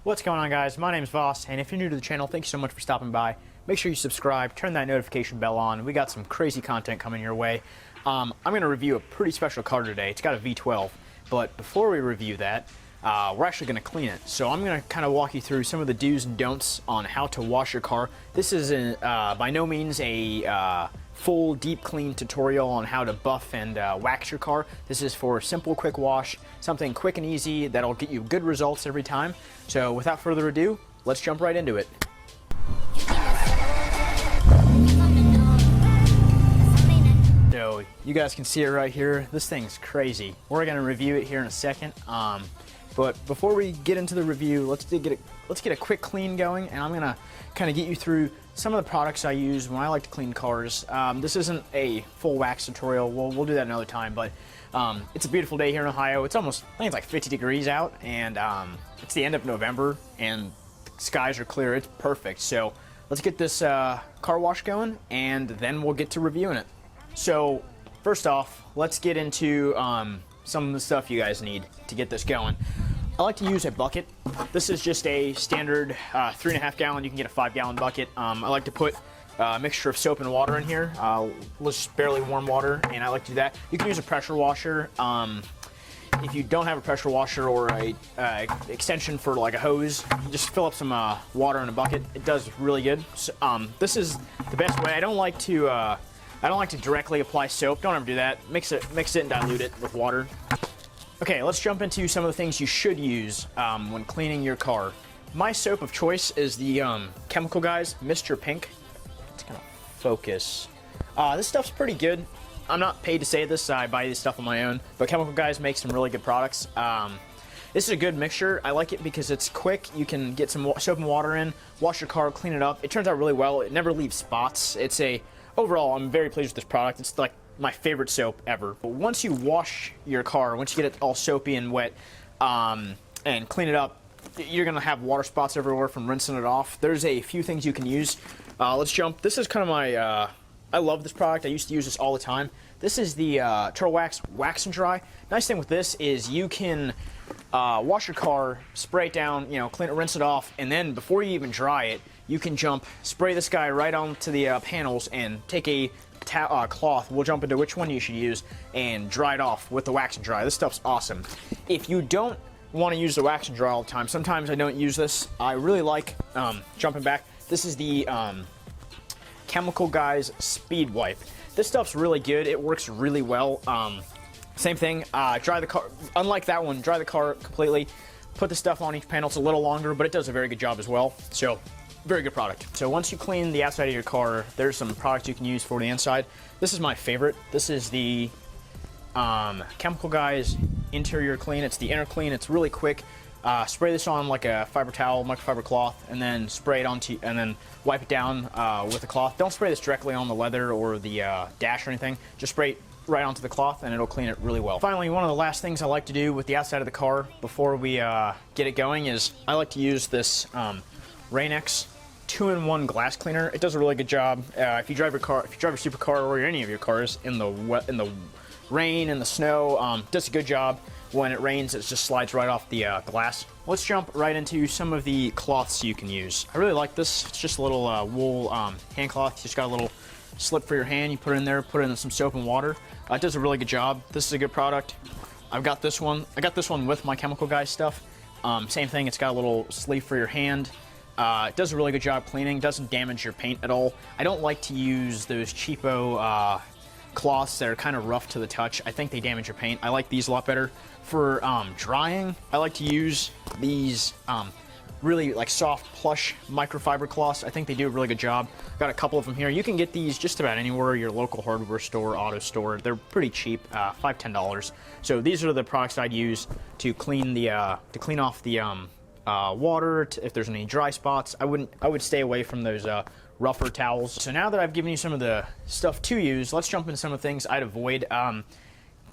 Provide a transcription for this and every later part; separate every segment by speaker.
Speaker 1: What's going on, guys? My name is Voss, and if you're new to the channel, thank you so much for stopping by. Make sure you subscribe, turn that notification bell on. We got some crazy content coming your way. I'm going to review a pretty special car today. It's got a V12, but before we review that, we're actually going to clean it. So I'm going to kind of walk you through some of the do's and don'ts on how to wash your car. This is by no means a full deep clean tutorial on how to buff and wax your car. This is for a simple quick wash, something quick and easy that'll get you good results every time. So without further ado, let's jump right into it. So you guys can see it right here. This thing's crazy. We're going to review it here in a second. But before we get into the review, let's get a quick clean going, and I'm gonna kind of get you through some of the products I use when I like to clean cars. This isn't a full wax tutorial. We'll do that another time. But it's a beautiful day here in Ohio. It's almost, I think it's like 50 degrees out, and it's the end of November, and the skies are clear. It's perfect. So let's get this car wash going, and then we'll get to reviewing it. So first off, let's get into some of the stuff you guys need to get this going. I like to use a bucket. This is just a standard 3.5 gallon. You can get a 5-gallon bucket. I like to put a mixture of soap and water in here, just barely warm water, and I like to do that. You can use a pressure washer. If you don't have a pressure washer or a extension for like a hose, just fill up some water in a bucket. It does really good. So, this is the best way. I don't like to directly apply soap. Don't ever do that. Mix it and dilute it with water. Okay, let's jump into some of the things you should use when cleaning your car. My soap of choice is the Chemical Guys Mr. Pink. It's gonna focus. This stuff's pretty good. I'm not paid to say this. I buy this stuff on my own, but Chemical Guys make some really good products. This is a good mixture. I like it because it's quick. You can get some soap and water in, wash your car, clean it up. It turns out really well. It never leaves spots. Overall, I'm very pleased with this product. It's like my favorite soap ever. But once you wash your car, once you get it all soapy and wet, and clean it up, you're gonna have water spots everywhere from rinsing it off. There's a few things you can use. Let's jump. This is kind of my, I love this product. I used to use this all the time. This is the Turtle Wax Wax and Dry. Nice thing with this is you can wash your car, spray it down, clean it, rinse it off, and then before you even dry it, you can spray this guy right onto the panels and take a cloth. We'll jump into which one you should use and dry it off with the Wax and Dry. This stuff's awesome. If you don't want to use the Wax and Dry all the time, sometimes I don't use this. I really like, jumping back, this is the Chemical Guys Speed Wipe. This stuff's really good. It works really well. Same thing, dry the car, unlike that one, dry the car completely, put the stuff on each panel. It's a little longer, but it does a very good job as well. So, very good product. So once you clean the outside of your car, there's some products you can use for the inside. This is my favorite. This is the Chemical Guys Interior Clean. It's the inner clean. It's really quick. Spray this on like a fiber towel, microfiber cloth, and then spray it onto, and then wipe it down with a cloth. Don't spray this directly on the leather or the dash or anything. Just spray it right onto the cloth, and it'll clean it really well. Finally, one of the last things I like to do with the outside of the car before we get it going is I like to use this Rain-X 2-in-1 glass cleaner. It does a really good job. If you drive your supercar or any of your cars in the rain and the snow, it does a good job. When it rains, it just slides right off the glass. Let's jump right into some of the cloths you can use. I really like this. It's just a little wool hand cloth. Just got a little slip for your hand. You put it in there, put in some soap and water. It does a really good job. This is a good product. I've got this one. I got this one with my Chemical Guys stuff. Same thing. It's got a little sleeve for your hand. It does a really good job cleaning. Doesn't damage your paint at all. I don't like to use those cheapo cloths that are kind of rough to the touch. I think they damage your paint. I like these a lot better. For drying, I like to use these really like soft plush microfiber cloths. I think they do a really good job. Got a couple of them here. You can get these just about anywhere, your local hardware store, auto store. They're pretty cheap, $5–10. So these are the products I'd use to clean off the water. If there's any dry spots, I would stay away from those rougher towels. So now that I've given you some of the stuff to use, let's jump into some of the things I'd avoid.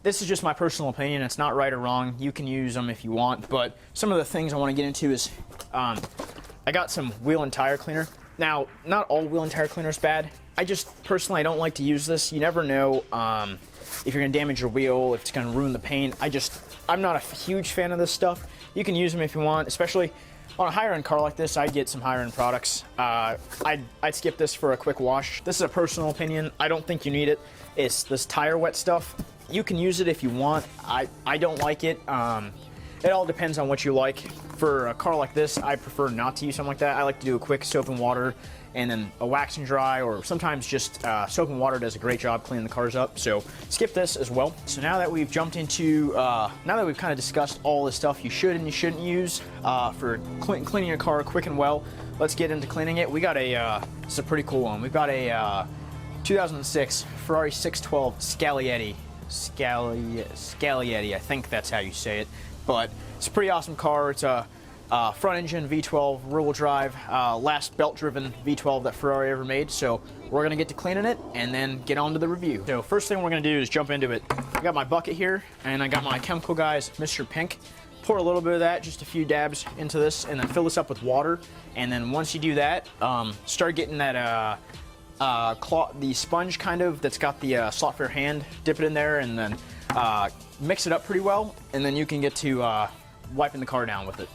Speaker 1: This is just my personal opinion. It's not right or wrong. You can use them if you want, but some of the things I want to get into is I got some wheel and tire cleaner. Now, not all wheel and tire cleaner is bad. I just personally, I don't like to use this. You never know if you're going to damage your wheel, if it's going to ruin the paint. I'm not a huge fan of this stuff. you can use them if you want, especially on a higher end car like this. I'd get some higher end products. I'd skip this for a quick wash. This is a personal opinion. I don't think you need it. It's this tire wet stuff. You can use it if you want. I don't like it. It all depends on what you like. For a car like this, I prefer not to use something like that. I like to do a quick soap and water and then a wax and dry, or sometimes just soap and water does a great job cleaning the cars up. So skip this as well. So now that we've jumped into, now that we've kind of discussed all the stuff you should and you shouldn't use for cleaning your car quick and well, let's get into cleaning it. We got a, this is a pretty cool one. We've got a 2006 Ferrari 612 Scaglietti. Scaglietti, I think that's how you say it. But it's a pretty awesome car. It's a front engine V12 rear-wheel drive, last belt-driven V12 that Ferrari ever made. So we're gonna get to cleaning it and then get on to the review. So first thing we're gonna do is jump into it. I got my bucket here and I got my Chemical Guys Mr. Pink. Pour a little bit of that, just a few dabs into this, and then fill this up with water. And then once you do that, start getting that the sponge kind of that's got the slot for your hand. Dip it in there and then mix it up pretty well, and then you can get to wiping the car down with it.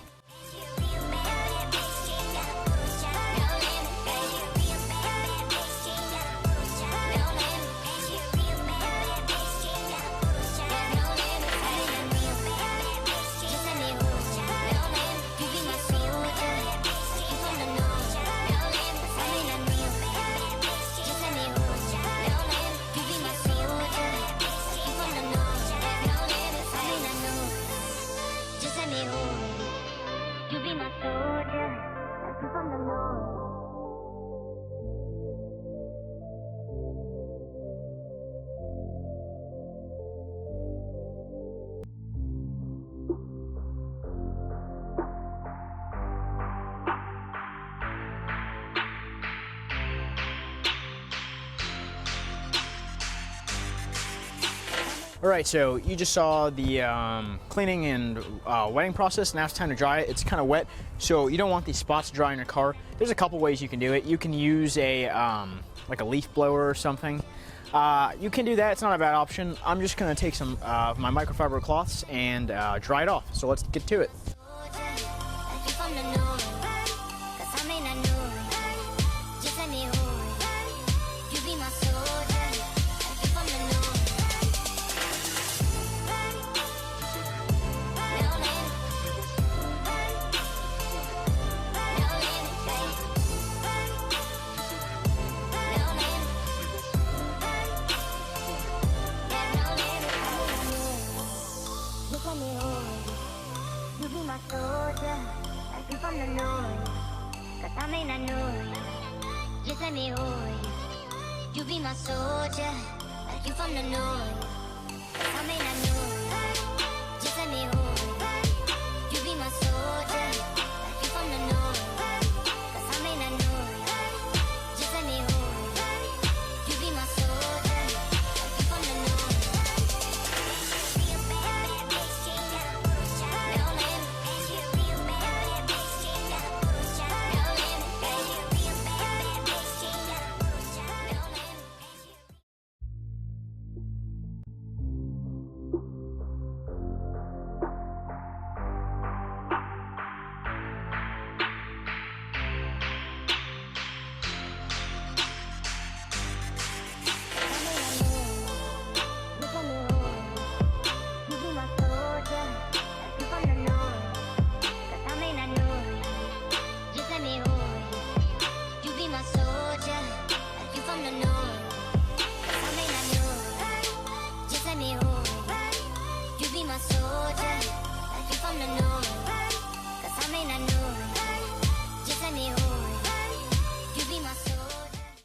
Speaker 1: Alright, so you just saw the cleaning and wetting process. Now it's time to dry it. It's kind of wet, so you don't want these spots to dry in your car. There's a couple ways you can do it. You can use a like a leaf blower or something. You can do that. It's not a bad option. I'm just going to take some of my microfiber cloths and dry it off. So let's get to it.
Speaker 2: Just let me hold you. You be my soldier, like you from the north. I may not know. Just let me hold you. You be my soldier, like you from the north. I may not know. Just let me hold you. You be my soldier, like you from the north. Be a bad, bad bitch, change up, push up, no limit. Be a bad, bad bitch, change up, push up, no limit. Be a bad, bad bitch, change up, push up, no limit.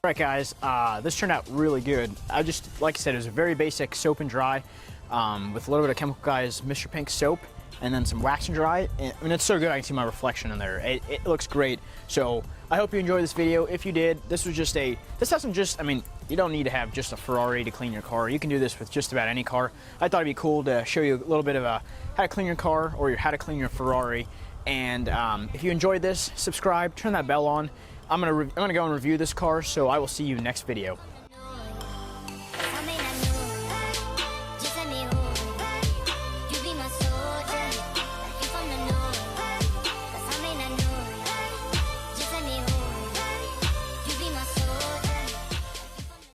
Speaker 1: Alright guys, this turned out really good. Like I said, it was a very basic soap and dry with a little bit of Chemical Guys Mr. Pink soap and then some wax and dry. And, I mean, it's so good I can see my reflection in there. It looks great. So I hope you enjoyed this video. If you did, this doesn't just, I mean, you don't need to have just a Ferrari to clean your car. You can do this with just about any car. I thought it'd be cool to show you a little bit of how to clean your car or how to clean your Ferrari. And if you enjoyed this, subscribe, turn that bell on. I'm gonna go and review this car, so I will see you next video.